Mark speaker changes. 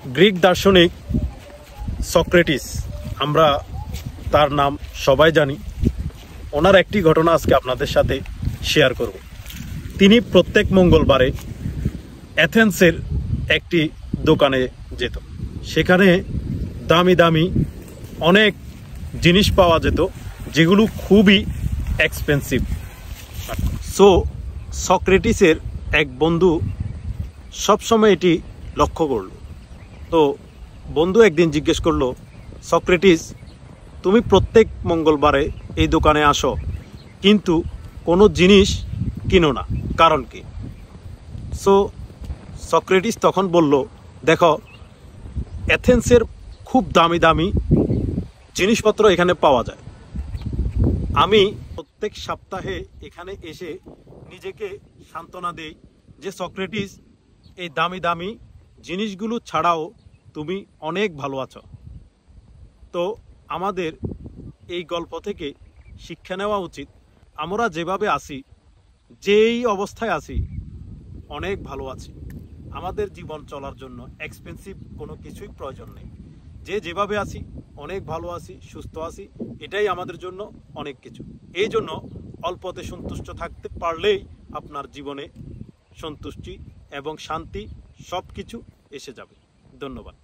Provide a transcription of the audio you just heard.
Speaker 1: Greek দার্শনিক Socrates, আমরা তার নাম সবাই জানি। ওনার একটি ঘটনা আজকে আপনাদের সাথে শেয়ার করব। তিনি প্রত্যেক মঙ্গলবারে অ্যাথেন্সের একটি দোকানে যেত। সেখানে দামি দামি অনেক জিনিস পাওয়া যেত যেগুলো খুবই এক্সপেন্সিভ। সো সক্রেটিসের এক বন্ধু সবসময় এটি লক্ষ্য করল। তো বন্ধু একদিন জিজ্ঞেস করলো, সক্রেটিস, তুমি প্রত্যেক মঙ্গলবারে এই দোকানে আসো কিন্তু কোনো জিনিস কিনো না, কারণ কি? সো সক্রেটিস তখন বলল, দেখো, অ্যাথেন্সের খুব দামি দামি জিনিসপত্র এখানে পাওয়া যায়। আমি প্রত্যেক সপ্তাহে এখানে এসে নিজেকে সান্ত্বনা দেই যে সক্রেটিস, এই দামি দামি জিনিসগুলো ছাড়াও তুমি অনেক ভালো আছো। তো আমাদের এই গল্প থেকে শিক্ষা নেওয়া উচিত, আমরা যেভাবে আছি, যেই অবস্থায় আছি, অনেক ভালো আছি। আমাদের জীবন চলার জন্য এক্সপেন্সিভ কোনো কিছুই প্রয়োজন নেই। যে যেভাবে আছি, অনেক ভালো আছি, সুস্থ আছি, এটাই আমাদের জন্য অনেক কিছু। এই জন্য অল্পতে সন্তুষ্ট থাকতে পারলেই আপনার জীবনে সন্তুষ্টি এবং শান্তি সব কিছু এসে যাবে। ধন্যবাদ।